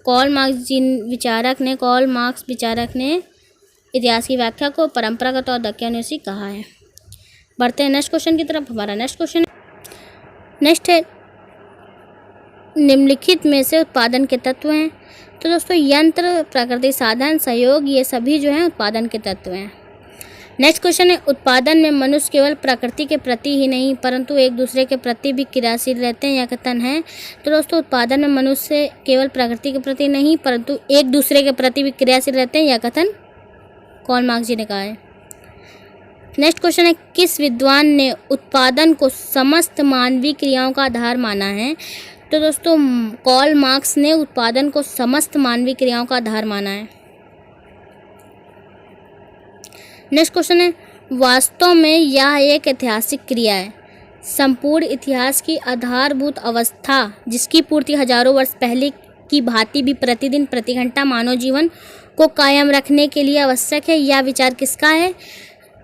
कार्ल मार्क्स विचारक ने इतिहास की व्याख्या को परंपरागत और दक्यानुसी कहा है। बढ़ते हैं नेक्स्ट क्वेश्चन की तरफ। हमारा नेक्स्ट क्वेश्चन नेक्स्ट है, निम्नलिखित में से उत्पादन के तत्व हैं? तो दोस्तों यंत्र, प्राकृतिक साधन, सहयोग, ये सभी जो हैं उत्पादन के तत्व हैं। नेक्स्ट क्वेश्चन है, उत्पादन में मनुष्य केवल प्रकृति के प्रति ही नहीं परंतु एक दूसरे के प्रति भी क्रियाशील रहते हैं, यह कथन है? तो दोस्तों उत्पादन में मनुष्य केवल प्रकृति के प्रति नहीं परंतु एक दूसरे के प्रति भी क्रियाशील रहते हैं, यह कथन कार्ल मार्क्स जी ने कहा है। नेक्स्ट क्वेश्चन है, किस विद्वान ने उत्पादन को समस्त मानवीय क्रियाओं का आधार माना है? तो दोस्तों कार्ल मार्क्स ने उत्पादन को समस्त मानवीय क्रियाओं का आधार माना है। नेक्स्ट क्वेश्चन है, वास्तव में यह एक ऐतिहासिक क्रिया है, संपूर्ण इतिहास की आधारभूत अवस्था जिसकी पूर्ति हजारों वर्ष पहले की भांति भी प्रतिदिन प्रति घंटा मानव जीवन को कायम रखने के लिए आवश्यक है, यह विचार किसका है?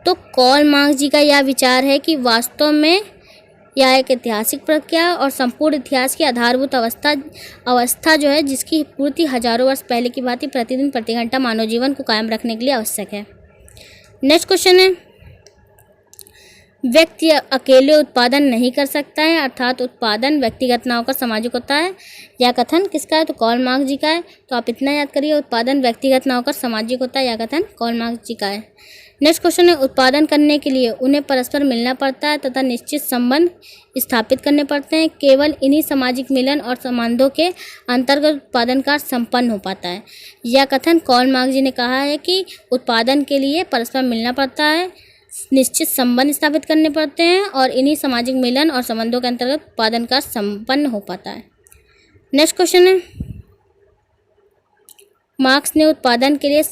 तो कार्ल मार्क्स जी का यह विचार है कि वास्तव में यह एक ऐतिहासिक प्रक्रिया और संपूर्ण इतिहास की आधारभूत अवस्था जो है जिसकी पूर्ति हजारों वर्ष पहले की भांति प्रतिदिन प्रति घंटा मानव जीवन को कायम रखने के लिए आवश्यक है। नेक्स्ट क्वेश्चन है, व्यक्ति अकेले उत्पादन नहीं कर सकता है अर्थात उत्पादन व्यक्तिगत ना होकर सामाजिक होता है, यह कथन किसका है? तो कार्ल मार्क्स जी का है। तो आप इतना याद करिए, उत्पादन व्यक्तिगत ना होकर सामाजिक होता है, यह कथन कार्ल मार्क्स जी का है। नेक्स्ट क्वेश्चन है, उत्पादन करने के लिए उन्हें परस्पर मिलना पड़ता है तथा निश्चित संबंध स्थापित करने पड़ते हैं, केवल इन्हीं सामाजिक मिलन और संबंधों के अंतर्गत उत्पादन कार्य संपन्न हो पाता है, यह कथन कार्ल मार्क्स जी ने कहा है कि उत्पादन के लिए परस्पर मिलना पड़ता है, निश्चित संबंध स्थापित करने पड़ते हैं और इन्हीं सामाजिक मिलन और संबंधों के अंतर्गत उत्पादन कार्य संपन्न हो पाता है। नेक्स्ट क्वेश्चन है, मार्क्स ने उत्पादन के लिए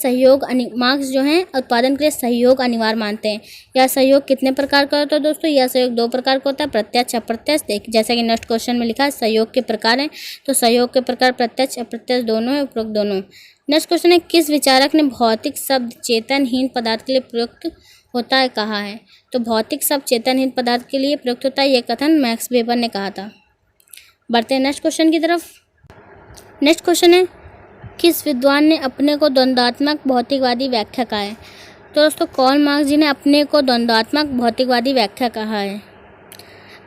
मार्क्स जो हैं उत्पादन के लिए सहयोग अनिवार्य मानते हैं। यह सहयोग कितने प्रकार का होता है दोस्तों? यह सहयोग दो प्रकार का होता है, प्रत्यक्ष अप्रत्यक्ष। जैसा कि नेक्स्ट क्वेश्चन में लिखा है सहयोग के प्रकार हैं, तो सहयोग के प्रकार प्रत्यक्ष अप्रत्यक्ष दोनों है, उपरोक्त दोनों। नेक्स्ट क्वेश्चन है, किस विचारक ने भौतिक शब्द चेतनहीन पदार्थ के लिए प्रयुक्त होता है कहा है? तो भौतिक शब्द चेतनहीन पदार्थ के लिए प्रयुक्त होता है, यह कथन मैक्स वेबर ने कहा था। बढ़ते हैं नेक्स्ट क्वेश्चन की तरफ। नेक्स्ट क्वेश्चन है, किस विद्वान ने अपने को द्वंद्वात्मक भौतिकवादी व्याख्या कहा है? तो दोस्तों कार्ल मार्क्स जी ने अपने को द्वंद्वात्मक भौतिकवादी व्याख्या कहा है।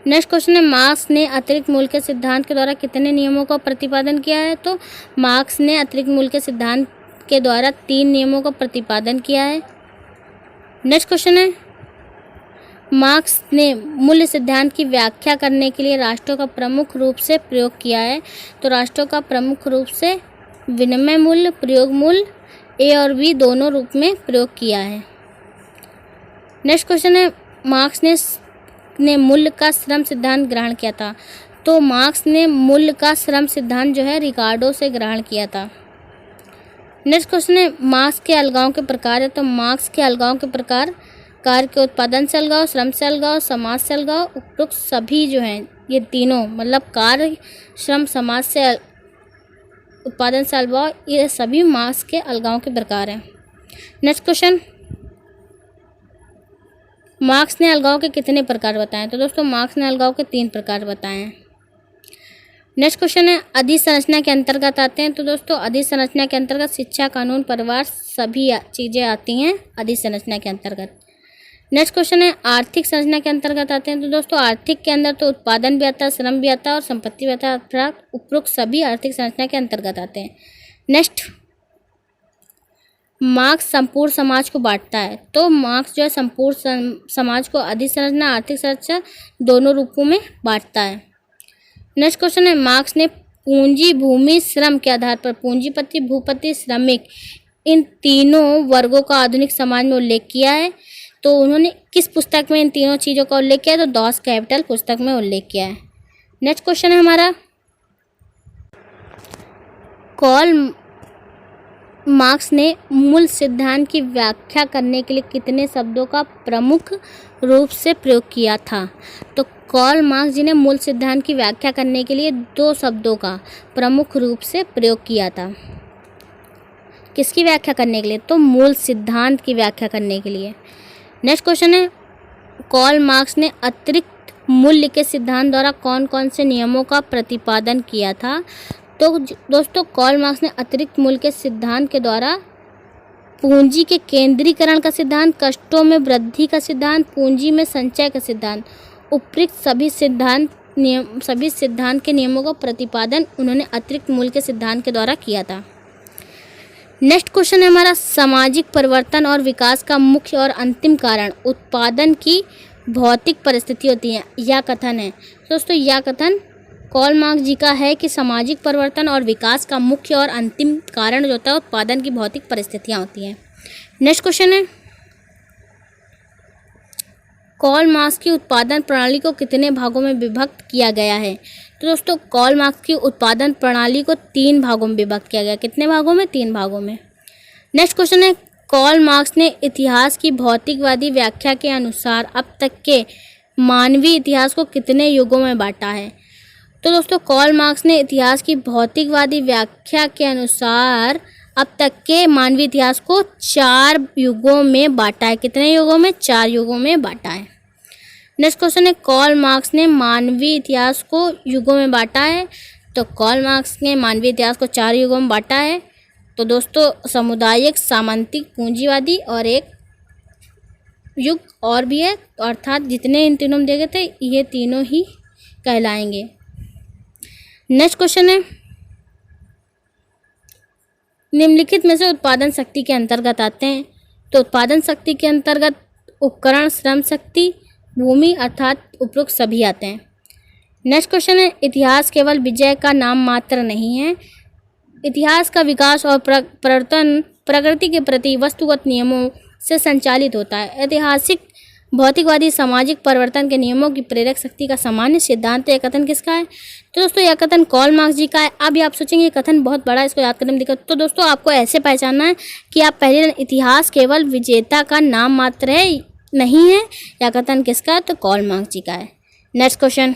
नेक्स्ट क्वेश्चन है, मार्क्स ने अतिरिक्त मूल्य के सिद्धांत के द्वारा कितने नियमों का प्रतिपादन किया है? तो मार्क्स ने अतिरिक्त मूल्य के सिद्धांत के द्वारा 3 नियमों का प्रतिपादन किया है। नेक्स्ट क्वेश्चन है, मार्क्स ने मूल्य सिद्धांत की व्याख्या करने के लिए राष्ट्रों का प्रमुख रूप से प्रयोग किया है। तो राष्ट्रों का प्रमुख रूप से विनिमय मूल्य, प्रयोग मूल्य, ए और बी दोनों रूप में प्रयोग किया है। नेक्स्ट क्वेश्चन है, मार्क्स ने मूल्य का श्रम सिद्धांत ग्रहण किया था। तो मार्क्स ने मूल्य का श्रम सिद्धांत जो है रिकार्डो से ग्रहण किया था। नेक्स्ट क्वेश्चन है, मार्क्स के अलगाव के प्रकार है। तो मार्क्स के अलगाव के प्रकार कार्य के उत्पादन से अलगाव, श्रम से अलगाव, समाज से अलगाव, उपरोक्त सभी जो हैं ये तीनों मतलब कार्य, श्रम, समाज से उत्पादन से अलगाव, ये सभी मार्क्स के अलगाव के प्रकार हैं। नेक्स्ट क्वेश्चन, मार्क्स ने अलगाव के कितने प्रकार बताएं? तो दोस्तों मार्क्स ने अलगाव के 3 प्रकार बताए हैं। नेक्स्ट क्वेश्चन है, अधिसंरचना के अंतर्गत आते हैं। तो दोस्तों अधिसंरचना के अंतर्गत शिक्षा, कानून, परिवार सभी चीज़ें आती हैं अधिसंरचना के अंतर्गत। नेक्स्ट क्वेश्चन है, आर्थिक संरचना के अंतर्गत आते हैं। तो दोस्तों आर्थिक के अंदर तो उत्पादन भी आता है, श्रम भी आता है और संपत्ति भी आता है, अर्थात उपरोक्त सभी आर्थिक संरचना के अंतर्गत आते हैं। नेक्स्ट, मार्क्स संपूर्ण समाज को बांटता है। तो मार्क्स जो है संपूर्ण समाज को अधिसंरचना, आर्थिक संरचना दोनों रूपों में बांटता है। नेक्स्ट क्वेश्चन है, मार्क्स ने पूंजी, भूमि, श्रम के आधार पर पूंजीपति, भूपति, श्रमिक इन तीनों वर्गों का आधुनिक समाज में उल्लेख किया है। तो उन्होंने किस पुस्तक में इन तीनों चीज़ों का उल्लेख किया है? तो डॉस कैपिटल पुस्तक में उल्लेख किया है। नेक्स्ट क्वेश्चन है हमारा, कार्ल मार्क्स ने मूल सिद्धांत की व्याख्या करने के लिए कितने शब्दों का प्रमुख रूप से प्रयोग किया था? तो कार्ल मार्क्स जी ने मूल सिद्धांत की व्याख्या करने के लिए 2 शब्दों का प्रमुख रूप से प्रयोग किया था। किसकी व्याख्या करने के लिए? तो मूल सिद्धांत की व्याख्या करने के लिए। नेक्स्ट क्वेश्चन है, कार्ल मार्क्स ने अतिरिक्त मूल्य के सिद्धांत द्वारा कौन कौन से नियमों का प्रतिपादन किया था? तो दोस्तों कार्ल मार्क्स ने अतिरिक्त मूल्य के सिद्धांत के द्वारा पूंजी के केंद्रीकरण का सिद्धांत, कष्टों में वृद्धि का सिद्धांत, पूंजी में संचय का सिद्धांत, उपरोक्त सभी सिद्धांत सभी सिद्धांत के नियमों का प्रतिपादन उन्होंने अतिरिक्त मूल के सिद्धांत के द्वारा किया था। नेक्स्ट क्वेश्चन है हमारा, सामाजिक परिवर्तन और विकास का मुख्य और अंतिम कारण उत्पादन की भौतिक परिस्थिति होती है। यह कथन है दोस्तों, यह कथन कार्ल मार्क्स जी का है कि सामाजिक परिवर्तन और विकास का मुख्य और अंतिम कारण जो होता है उत्पादन की भौतिक परिस्थितियाँ होती हैं। नेक्स्ट क्वेश्चन है, कार्ल मार्क्स की उत्पादन प्रणाली को कितने भागों में विभक्त किया गया है? तो दोस्तों कार्ल मार्क्स की उत्पादन प्रणाली को 3 भागों में विभक्त किया गया। कितने भागों में? 3 भागों में। नेक्स्ट क्वेश्चन है, कार्ल मार्क्स ने इतिहास की भौतिकवादी व्याख्या के अनुसार अब तक के मानवीय इतिहास को कितने युगों में बांटा है? तो दोस्तों कार्ल मार्क्स ने इतिहास की भौतिकवादी व्याख्या के अनुसार अब तक के मानवीय इतिहास को 4 युगों में बांटा है। कितने युगों में? 4 युगों में बांटा है। नेक्स्ट क्वेश्चन है, कार्ल मार्क्स ने मानवीय इतिहास को युगों में बांटा है। तो कार्ल मार्क्स ने मानवीय इतिहास को 4 युगों में बांटा है। तो दोस्तों सामुदायिक, सामंतिक, पूंजीवादी और एक युग और भी है, अर्थात जितने इन तीनों में देखे थे ये तीनों ही कहलाएंगे। नेक्स्ट क्वेश्चन है, निम्नलिखित में से उत्पादन शक्ति के अंतर्गत आते हैं। तो उत्पादन शक्ति के अंतर्गत उपकरण, श्रम शक्ति, भूमि अर्थात उपरोक्त सभी आते हैं। नेक्स्ट क्वेश्चन है, इतिहास केवल विजय का नाम मात्र नहीं है। इतिहास का विकास और परिवर्तन प्रकृति के प्रति वस्तुगत नियमों से संचालित होता है। ऐतिहासिक भौतिकवादी सामाजिक परिवर्तन के नियमों की प्रेरक शक्ति का सामान्य सिद्धांत। यह कथन किसका है? तो दोस्तों यह कथन कार्ल मार्क्स जी का है। अब आप सोचेंगे ये कथन बहुत बड़ा है, इसको याद करने में दिक्कत। तो दोस्तों आपको ऐसे पहचानना है कि आप पहले इतिहास केवल विजेता का नाम मात्र है, नहीं है। यह कथन किसका है? तो कार्ल मार्क्स जी का है। नेक्स्ट क्वेश्चन,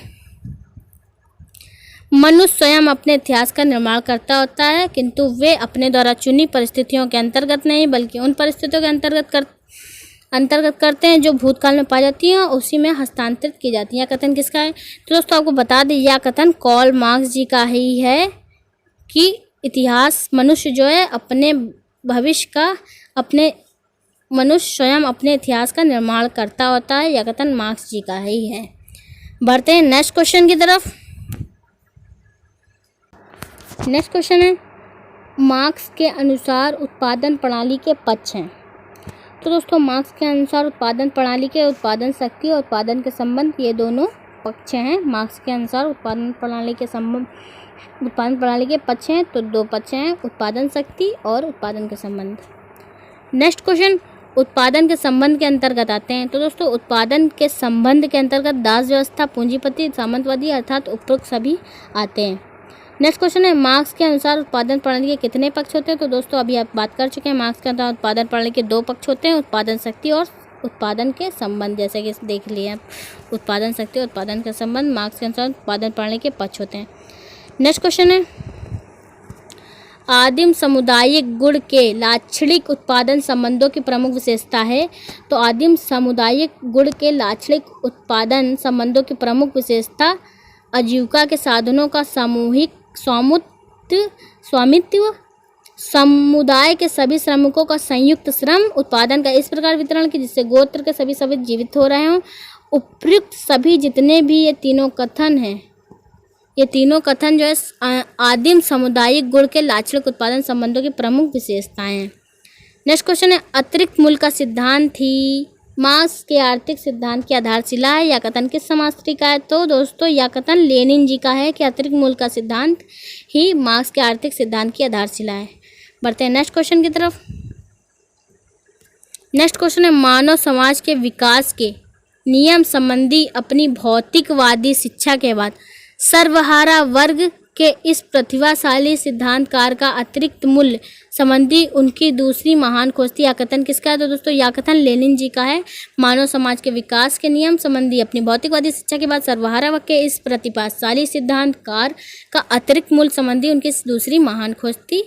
मनुष्य स्वयं अपने इतिहास का निर्माण करता होता है, किंतु वे अपने द्वारा चुनी परिस्थितियों के अंतर्गत नहीं बल्कि उन परिस्थितियों के अंतर्गत करते हैं जो भूतकाल में पाई जाती हैं और उसी में हस्तांतरित की जाती हैं। यह कथन किसका है? तो दोस्तों आपको बता दें यह कथन कार्ल मार्क्स जी का ही है कि इतिहास मनुष्य जो है अपने भविष्य का मनुष्य स्वयं अपने इतिहास का निर्माण करता होता है। यह कथन मार्क्स जी का ही है। बढ़ते हैं नेक्स्ट क्वेश्चन की तरफ। नेक्स्ट क्वेश्चन है, मार्क्स के अनुसार उत्पादन प्रणाली के पक्ष हैं। तो दोस्तों मार्क्स के अनुसार उत्पादन प्रणाली के उत्पादन शक्ति और उत्पादन के संबंध, ये दोनों पक्ष हैं। मार्क्स के अनुसार उत्पादन प्रणाली के पक्ष हैं, तो 2 पक्ष हैं, उत्पादन शक्ति और उत्पादन के संबंध। नेक्स्ट क्वेश्चन, उत्पादन के संबंध के अंतर्गत आते हैं। तो दोस्तों उत्पादन के संबंध के अंतर्गत दास व्यवस्था, पूंजीपति, सामंतवादी अर्थात उपरोक्त सभी आते हैं। नेक्स्ट क्वेश्चन है, मार्क्स के अनुसार उत्पादन प्रणाली के कितने पक्ष होते हैं? तो दोस्तों अभी आप बात कर चुके हैं, मार्क्स के अनुसार उत्पादन प्रणाली के 2 पक्ष होते हैं, उत्पादन शक्ति और उत्पादन के संबंध। जैसे कि देख लिए आप, उत्पादन शक्ति और उत्पादन के संबंध मार्क्स के अनुसार उत्पादन प्रणाली के पक्ष होते हैं। नेक्स्ट क्वेश्चन है, आदिम सामुदायिक गुण के लाक्षणिक उत्पादन संबंधों की प्रमुख विशेषता है। तो आदिम सामुदायिक गुण के लाक्षणिक उत्पादन संबंधों की प्रमुख विशेषता आजीविका के साधनों का सामूहिक स्वामित्व, समुदाय के सभी श्रमिकों का संयुक्त श्रम, उत्पादन का इस प्रकार वितरण कि जिससे गोत्र के सभी सभी जीवित हो रहे हों। उपयुक्त सभी जितने भी ये तीनों कथन हैं, ये तीनों कथन जो है आदिम सामुदायिक गुण के लाक्षणिक उत्पादन संबंधों की प्रमुख विशेषताएं हैं। नेक्स्ट क्वेश्चन है, अतिरिक्त मूल्य का सिद्धांत ही मार्क्स के आर्थिक सिद्धांत की आधारशिला है। यह कथन किस समाजशास्त्री का है? तो दोस्तों यह कथन लेनिन जी का है कि अतिरिक्त मूल्य का सिद्धांत ही मार्क्स के आर्थिक सिद्धांत की आधारशिला है। बढ़ते हैं नेक्स्ट क्वेश्चन की तरफ। नेक्स्ट क्वेश्चन है, मानव समाज के विकास के नियम संबंधी अपनी भौतिकवादी शिक्षा के बाद सर्वहारा वर्ग के इस प्रतिभाशाली सिद्धांतकार का अतिरिक्त मूल्य संबंधी उनकी दूसरी महान खोज थी। यह कथन किसका है? तो दोस्तों यह कथन लेनिन जी का है। मानव समाज के विकास के नियम संबंधी अपनी भौतिकवादी शिक्षा के बाद सर्वहारा वर्ग के इस प्रतिभाशाली सिद्धांतकार का अतिरिक्त मूल्य संबंधी उनकी दूसरी महान खोज थी।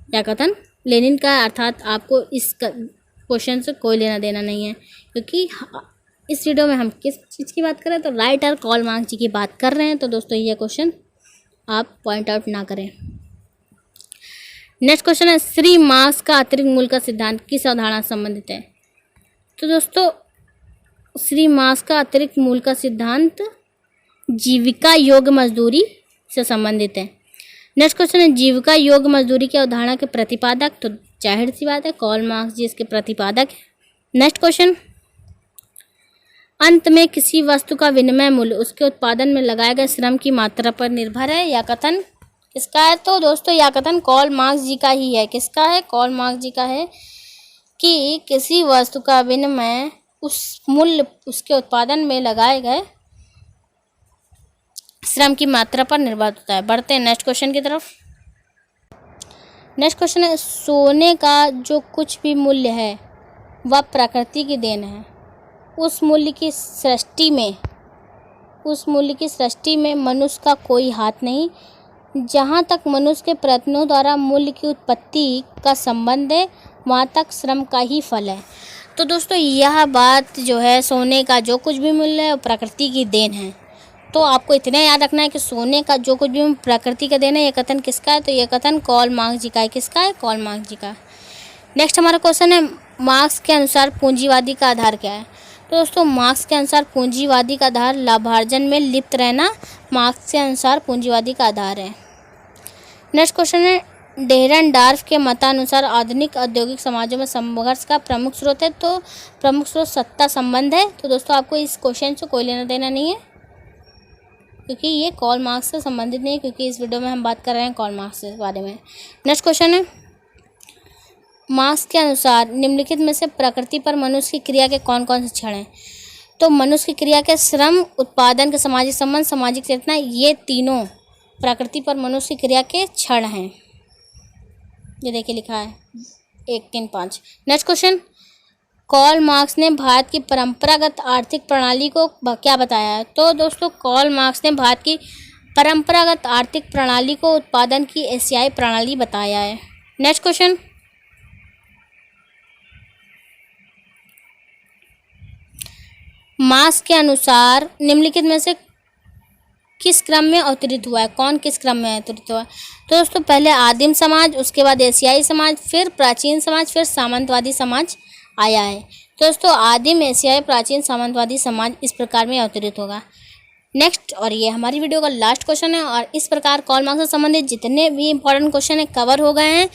यह कथन लेनिन का है, अर्थात आपको इस क्वेश्चन से कोई लेना देना नहीं है, क्योंकि इस वीडियो में हम किस चीज़ की बात कर रहे हैं? तो राइटर कार्ल मार्क्स जी की बात कर रहे हैं। तो दोस्तों ये क्वेश्चन आप पॉइंट आउट ना करें। नेक्स्ट क्वेश्चन है, श्री मार्क्स का अतिरिक्त मूल्य का सिद्धांत किस अवधारणा से संबंधित है? तो दोस्तों श्री मार्क्स का अतिरिक्त मूल्य का सिद्धांत जीविका योग्य मजदूरी से संबंधित है। नेक्स्ट क्वेश्चन है जीविका योग्य मजदूरी की अवधारणा के प्रतिपादक, तो जाहिर सी बात है कार्ल मार्क्स जी इसके प्रतिपादक है। नेक्स्ट क्वेश्चन, अंत में किसी वस्तु का विनिमय मूल्य उसके उत्पादन में लगाए गए श्रम की मात्रा पर निर्भर है। यह कथन किसका है? तो दोस्तों यह कथन कार्ल मार्क्स जी का ही है। किसका है? कार्ल मार्क्स जी का है कि किसी वस्तु का विनिमय उस मूल्य उसके उत्पादन में लगाए गए श्रम की मात्रा पर निर्भर होता है। बढ़ते हैं नेक्स्ट क्वेश्चन की तरफ। नेक्स्ट क्वेश्चन है सोने का जो कुछ भी मूल्य है वह प्रकृति की देन है। उस मूल्य की सृष्टि में मनुष्य का कोई हाथ नहीं। जहाँ तक मनुष्य के प्रयत्नों द्वारा मूल्य की उत्पत्ति का संबंध है वहाँ तक श्रम का ही फल है। तो दोस्तों यह बात जो है सोने का जो कुछ भी मूल्य है वो प्रकृति की देन है। तो आपको इतना याद रखना है कि सोने का जो कुछ भी प्रकृति का देन है। यह कथन किसका है? तो यह कथन कार्ल मार्क्स जी का है। किसका है? कार्ल मार्क्स जी का। नेक्स्ट हमारा क्वेश्चन है मार्क्स के अनुसार पूंजीवादी का आधार क्या है? तो दोस्तों मार्क्स के अनुसार पूंजीवादी का आधार लाभार्जन में लिप्त रहना मार्क्स के अनुसार पूंजीवादी का आधार है। नेक्स्ट क्वेश्चन है डेहरनडार्फ के मतानुसार आधुनिक औद्योगिक समाजों में संघर्ष का प्रमुख स्रोत है। तो प्रमुख स्रोत सत्ता संबंध है। तो दोस्तों आपको इस क्वेश्चन से कोई लेना देना नहीं है क्योंकि ये कार्ल मार्क्स से संबंधित नहीं है, क्योंकि इस वीडियो में हम बात कर रहे हैं कार्ल मार्क्स के बारे में। नेक्स्ट क्वेश्चन है मार्क्स के अनुसार निम्नलिखित में से प्रकृति पर मनुष्य की क्रिया के कौन कौन से क्षण हैं? तो मनुष्य की क्रिया के श्रम, उत्पादन के सामाजिक संबंध, सामाजिक चेतना, ये तीनों प्रकृति पर मनुष्य की क्रिया के क्षण हैं। ये देखिए लिखा है 1, 3, 5। नेक्स्ट क्वेश्चन, कार्ल मार्क्स ने भारत की परंपरागत आर्थिक प्रणाली को क्या बताया है? तो दोस्तों कार्ल मार्क्स ने भारत की परंपरागत आर्थिक प्रणाली को उत्पादन की एशियाई प्रणाली बताया है। नेक्स्ट क्वेश्चन, मार्क्स के अनुसार निम्नलिखित में से किस क्रम में अवतरित हुआ है? कौन किस क्रम में अवतरित हुआ है? तो दोस्तों पहले आदिम समाज, उसके बाद एशियाई समाज, फिर प्राचीन समाज, फिर सामंतवादी समाज आया है। तो दोस्तों आदिम, एशियाई, प्राचीन, सामंतवादी समाज इस प्रकार में अवतरित होगा। नेक्स्ट, और ये हमारी वीडियो का लास्ट क्वेश्चन है और इस प्रकार कार्ल मार्क्स से संबंधित जितने भी इंपॉर्टेंट क्वेश्चन है कवर हो गए हैं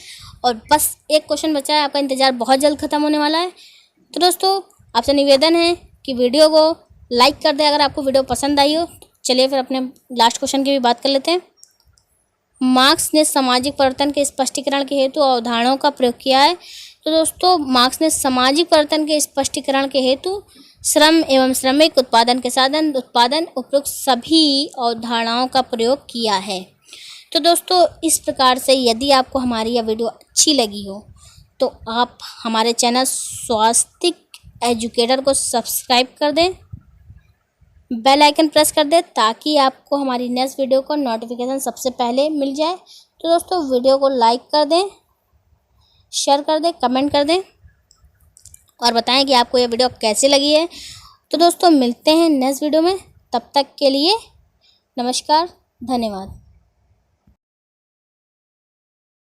और बस एक क्वेश्चन बचा है। आपका इंतजार बहुत जल्द खत्म होने वाला है। तो दोस्तों आपसे निवेदन है कि वीडियो को लाइक कर दें अगर आपको वीडियो पसंद आई हो। चलिए फिर अपने लास्ट क्वेश्चन की भी बात कर लेते हैं। मार्क्स ने सामाजिक परिवर्तन के स्पष्टीकरण के हेतु अवधारणाओं का प्रयोग किया है। तो दोस्तों मार्क्स ने सामाजिक परिवर्तन के स्पष्टीकरण के हेतु श्रम एवं श्रमिक, उत्पादन के साधन, उत्पादन, उपयुक्त सभी अवधारणाओं का प्रयोग किया है। तो दोस्तों इस प्रकार से यदि आपको हमारी यह वीडियो अच्छी लगी हो तो आप हमारे चैनल स्वास्तिक एजुकेटर को सब्सक्राइब कर दें, बेल आइकन प्रेस कर दें ताकि आपको हमारी नेक्स्ट वीडियो को नोटिफिकेशन सबसे पहले मिल जाए। तो दोस्तों वीडियो को लाइक कर दें, शेयर कर दें, कमेंट कर दें और बताएं कि आपको ये वीडियो कैसी लगी है। तो दोस्तों मिलते हैं नेक्स्ट वीडियो में, तब तक के लिए नमस्कार, धन्यवाद।